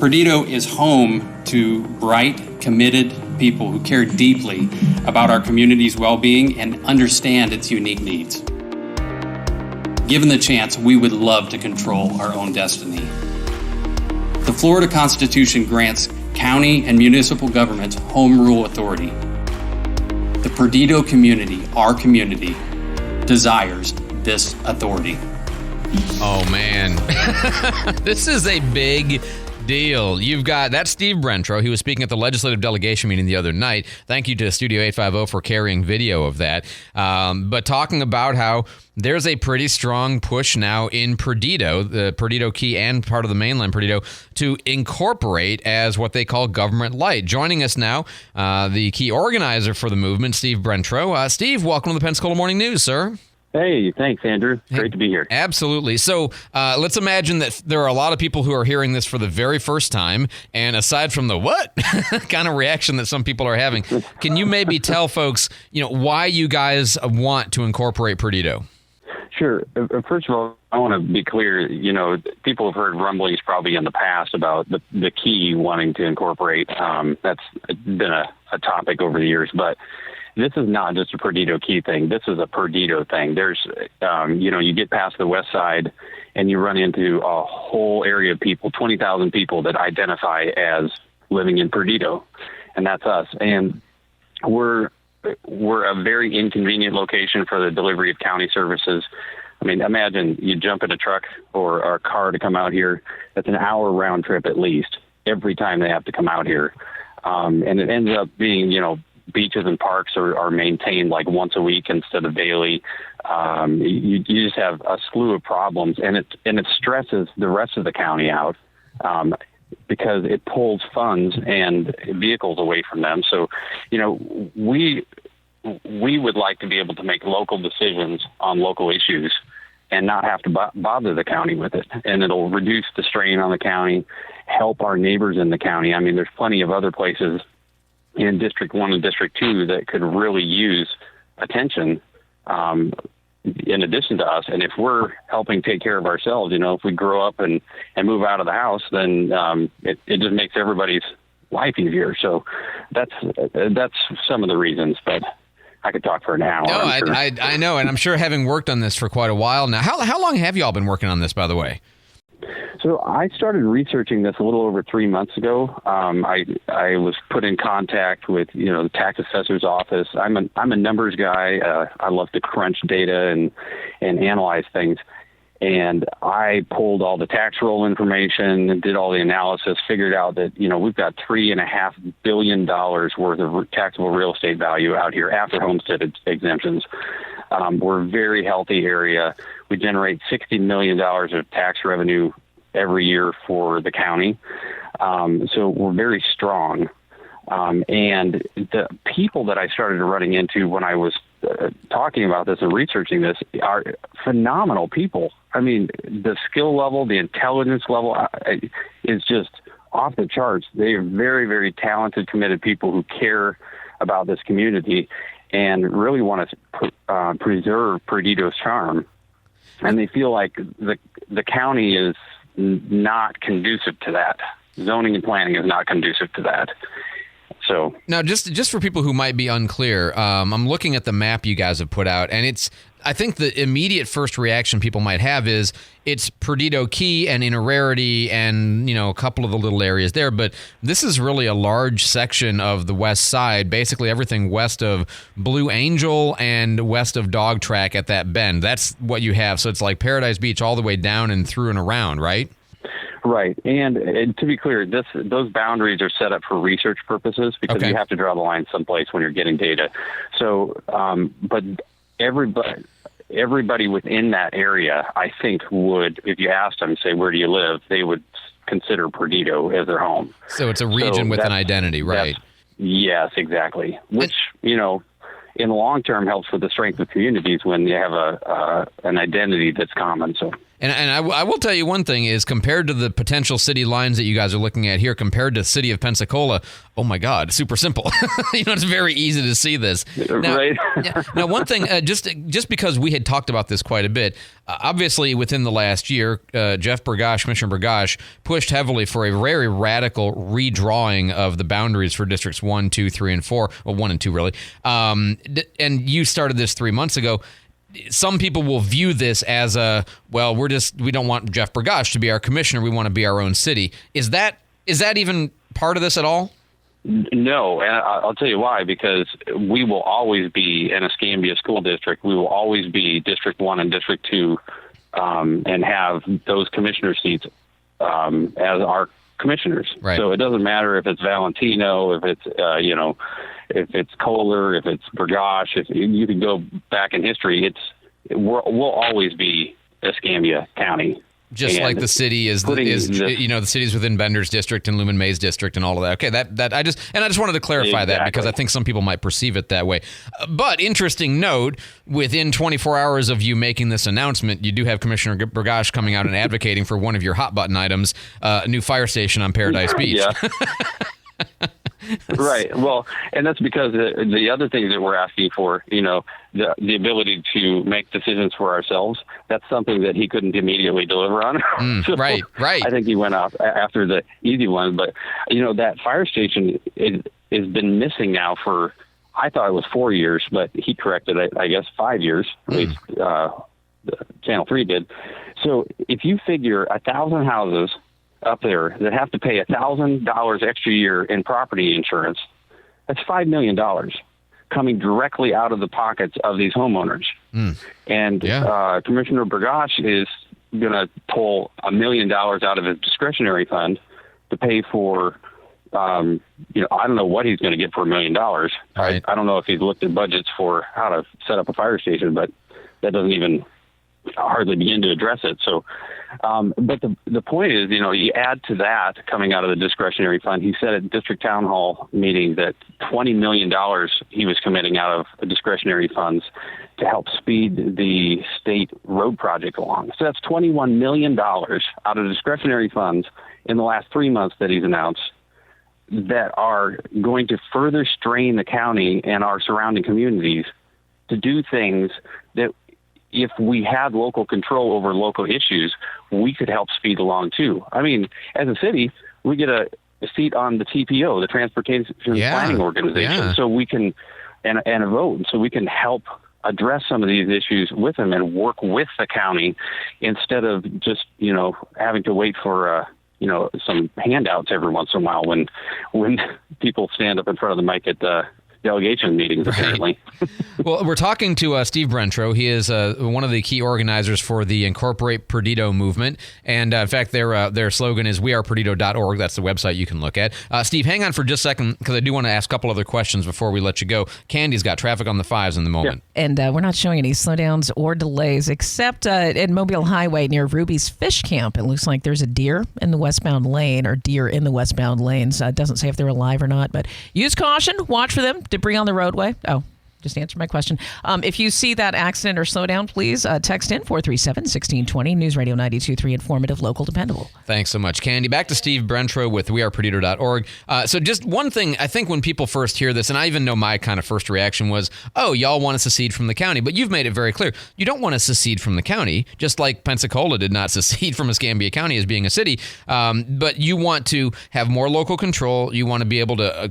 Perdido is home to bright, committed people who care deeply about our community's well-being and understand its unique needs. Given the chance, we would love to control our own destiny. The Florida Constitution grants county and municipal governments home rule authority. The Perdido community, our community, desires this authority. Oh, man. This is a big deal. You've got, that's Steve Brentro. He was speaking at the legislative delegation meeting the other night. Thank you to Studio 850 for carrying video of that. But talking about how there's a pretty strong push now in Perdido, the Perdido Key and part of the mainland Perdido, to incorporate as what they call government light. Joining us now, the key organizer for the movement, Steve Brentro. Steve, welcome to the Pensacola Morning News, sir. Hey, thanks, Andrew. Great to be here. Absolutely. So let's imagine that there are a lot of people who are hearing this for the very first time, and aside from the what kind of reaction that some people are having, can you maybe tell folks, why you guys want to incorporate Perdido? Sure. First of all, I want to be clear, people have heard rumblings probably in the past about the Key wanting to incorporate. That's been a topic over the years, but this is not just a Perdido Key thing. This is a Perdido thing. There's, you get past the west side and you run into a whole area of people, 20,000 people that identify as living in Perdido, and that's us. And we're a very inconvenient location for the delivery of county services. I mean, imagine you jump in a truck or a car to come out here. That's an hour round trip at least every time they have to come out here. And it ends up being, beaches and parks are maintained like once a week instead of daily. You just have a slew of problems, and it stresses the rest of the county out because it pulls funds and vehicles away from them. So, we would like to be able to make local decisions on local issues and not have to bother the county with it. And it'll reduce the strain on the county, help our neighbors in the county. I mean, there's plenty of other places in District 1 and District 2 that could really use attention in addition to us. And if we're helping take care of ourselves, if we grow up and move out of the house, then it just makes everybody's life easier. So that's some of the reasons, but I could talk for an hour. No, sure. I know, and I'm sure having worked on this for quite a while now. How long have you all been working on this, by the way? So I started researching this a little over 3 months ago. I was put in contact with the tax assessor's office. I'm a numbers guy. I love to crunch data and analyze things. And I pulled all the tax roll information and did all the analysis. Figured out that we've got $3.5 billion worth of taxable real estate value out here after homestead exemptions. We're a very healthy area. We generate $60 million of tax revenue every year for the county. So we're very strong. And the people that I started running into when I was talking about this and researching this are phenomenal people. I mean, the skill level, the intelligence level is just off the charts. They are very, very talented, committed people who care about this community and really want to preserve Perdido's charm. And they feel like the county is not conducive to that. Zoning and planning is not conducive to that. So now, just for people who might be unclear, I'm looking at the map you guys have put out, and I think the immediate first reaction people might have is it's Perdido Key and Inner Rarity and a couple of the little areas there, but this is really a large section of the west side, basically everything west of Blue Angel and west of Dog Track at that bend. That's what you have. So it's like Paradise Beach all the way down and through and around, right? Right. And to be clear, those boundaries are set up for research purposes because you have to draw the line someplace when you're getting data. So, but everybody within that area, I think would, if you asked them, say, where do you live? They would consider Perdido as their home. So it's a region with an identity, right? Yes, exactly. Which, in the long term helps with the strength of communities when you have an identity that's common. So. And I will tell you one thing is, compared to the potential city lines that you guys are looking at here, compared to the city of Pensacola, oh my God, super simple. It's very easy to see this. Now, right. Now, one thing, just because we had talked about this quite a bit, obviously within the last year, Commissioner Burgash, pushed heavily for a very radical redrawing of the boundaries for districts 1, 2, 3, and 4. Well, 1 and 2, really. And you started this 3 months ago. Some people will view this as we don't want Jeff Burgash to be our commissioner. We want to be our own city. Is that even part of this at all? No, and I'll tell you why, because we will always be an Escambia school district. We will always be District 1 and District 2 and have those commissioner seats as our commissioners. Right. So it doesn't matter if it's Valentino, if it's, if it's Kohler, if it's Burgash, if you can go back in history, we'll always be Escambia County. Just like the city is the city's within Bender's district and Lumen May's district and all of that. Okay, I just wanted to clarify that, because I think some people might perceive it that way. But interesting note, within 24 hours of you making this announcement, you do have Commissioner Burgash coming out and advocating for one of your hot button items, a new fire station on Paradise Beach. Yeah. Right. Well, and that's because the other things that we're asking for, the ability to make decisions for ourselves, that's something that he couldn't immediately deliver on. So right. I think he went off after the easy one. But, that fire station has been missing now for, I thought it was 4 years, but he corrected it, I guess, 5 years, at least Channel 3 did. So if you figure 1,000 houses up there that have to pay $1,000 extra a year in property insurance, that's $5 million coming directly out of the pockets of these homeowners. And Commissioner Burgash is going to pull $1 million out of his discretionary fund to pay for, I don't know what he's going to get for $1 million. Right. I don't know if he's looked at budgets for how to set up a fire station, but that doesn't even hardly begin to address it. So, but the point is, you add to that coming out of the discretionary fund. He said at district town hall meeting that $20 million he was committing out of the discretionary funds to help speed the state road project along. So that's $21 million out of discretionary funds in the last 3 months that he's announced that are going to further strain the county and our surrounding communities to do things that, if we had local control over local issues, we could help speed along too. I mean, as a city, we get a seat on the TPO, the Transportation Planning Organization, so we can, and a vote, so we can help address some of these issues with them and work with the county instead of just, having to wait for, some handouts every once in a while when people stand up in front of the mic at the delegation meetings, apparently. Well, we're talking to Steve Brentro. He is one of the key organizers for the Incorporate Perdido movement. And in fact, their slogan is weareperdido.org. That's the website you can look at. Steve, hang on for just a second, because I do want to ask a couple other questions before we let you go. Candy's got traffic on the 5s in the moment. Yeah. And we're not showing any slowdowns or delays, except at Mobile Highway near Ruby's Fish Camp. It looks like there's a deer in the westbound lane, or deer in the westbound lanes. It doesn't say if they're alive or not, but use caution. Watch for them. Debris on the roadway. Oh, just answer my question. If you see that accident or slowdown, please text in 437-1620. News Radio 92.3, informative, local, dependable. Thanks so much, Candy. Back to Steve Brentro with weareperdido.org. So just one thing, I think when people first hear this, and I even know my kind of first reaction was, oh, y'all want to secede from the county. But you've made it very clear. You don't want to secede from the county, just like Pensacola did not secede from Escambia County as being a city. But you want to have more local control. You want to be able to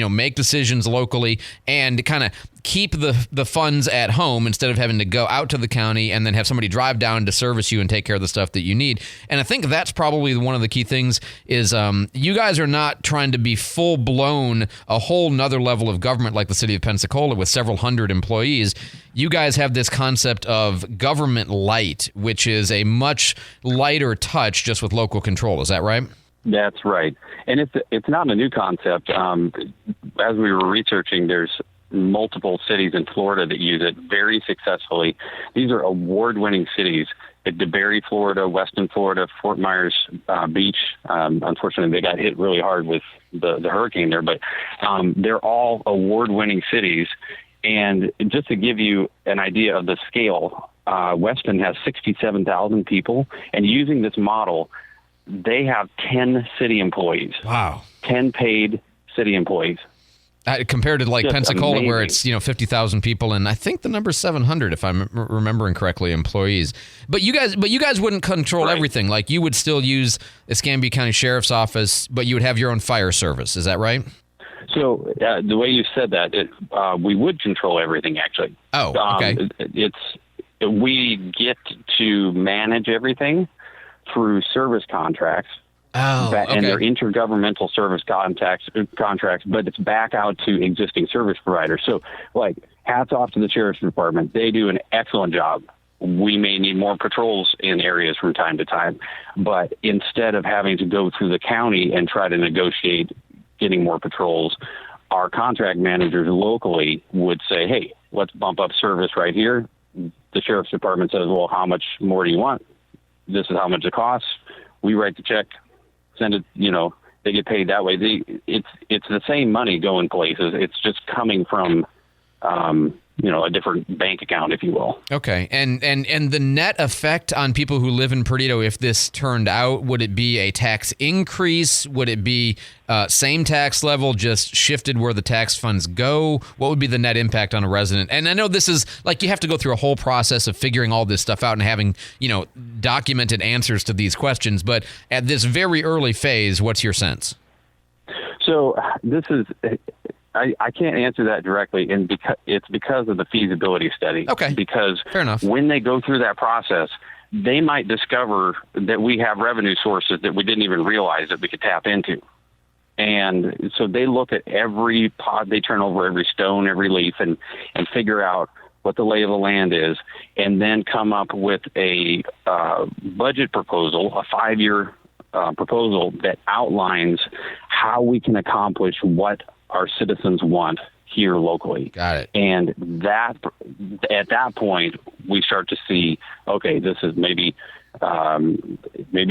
make decisions locally and kind of keep the funds at home instead of having to go out to the county and then have somebody drive down to service you and take care of the stuff that you need. And I think that's probably one of the key things is you guys are not trying to be full-blown a whole nother level of government like the city of Pensacola with several hundred employees. You guys have this concept of government light, which is a much lighter touch just with local control. Is that right? That's right. And it's not a new concept. As we were researching, there's multiple cities in Florida that use it very successfully. These are award-winning cities. At DeBerry, Florida, Weston, Florida, Fort Myers Beach. Unfortunately, they got hit really hard with the hurricane there, but they're all award-winning cities. And just to give you an idea of the scale, Weston has 67,000 people, and using this model, they have 10 city employees. Wow. 10 paid city employees. Compared to like Just Pensacola, amazing. where it's 50,000 people, and I think the number's 700 if I'm remembering correctly, employees. But you guys wouldn't control Right. everything. Like you would still use Escambia County Sheriff's Office, but you would have your own fire service. Is that right? So the way you said that, we would control everything actually. Oh, okay. We get to manage everything through service contracts. Oh, And they're okay. intergovernmental service contracts, but it's back out to existing service providers. So, like, hats off to the Sheriff's Department. They do an excellent job. We may need more patrols in areas from time to time, but instead of having to go through the county and try to negotiate getting more patrols, our contract managers locally would say, hey, let's bump up service right here. The Sheriff's Department says, well, how much more do you want? This is how much it costs. We write the check. Send it, they get paid that way. It's the same money going places. It's just coming from, a different bank account, if you will. Okay, and the net effect on people who live in Perdido, if this turned out, would it be a tax increase? Would it be same tax level, just shifted where the tax funds go? What would be the net impact on a resident? And I know this is like you have to go through a whole process of figuring all this stuff out and having documented answers to these questions. But at this very early phase, what's your sense? So this is. I can't answer that directly, and it's because of the feasibility study. Okay. Because fair enough. When they go through that process, they might discover that we have revenue sources that we didn't even realize that we could tap into. And so they look at every pod, they turn over every stone, every leaf, and figure out what the lay of the land is, and then come up with a budget proposal, a 5-year proposal that outlines how we can accomplish what our citizens want here locally. Got it. And that at that point, we start to see, okay, this is maybe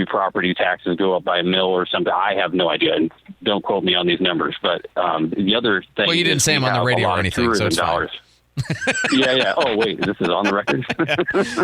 property taxes go up by $1 million or something. I have no idea. And don't quote me on these numbers. But the other thing. Well, you didn't say them on the radio or anything, so it's fine. Yeah. Oh, wait, this is on the record.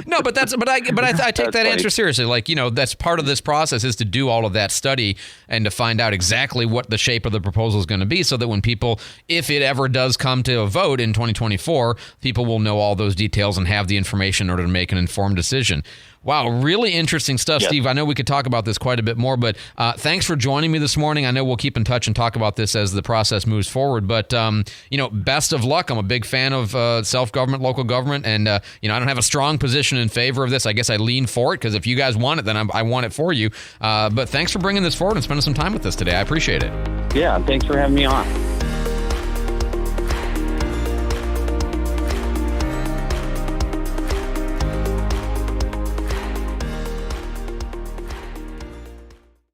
No, but I take that answer seriously. Like, that's part of this process is to do all of that study and to find out exactly what the shape of the proposal is going to be, so that when people, if it ever does come to a vote in 2024, people will know all those details and have the information in order to make an informed decision. Wow, really interesting stuff, Yes. Steve. I know we could talk about this quite a bit more, but thanks for joining me this morning. I know we'll keep in touch and talk about this as the process moves forward. But, best of luck. I'm a big fan of self-government, local government, and, I don't have a strong position in favor of this. I guess I lean for it because if you guys want it, then I want it for you. But thanks for bringing this forward and spending some time with us today. I appreciate it. Yeah, thanks for having me on.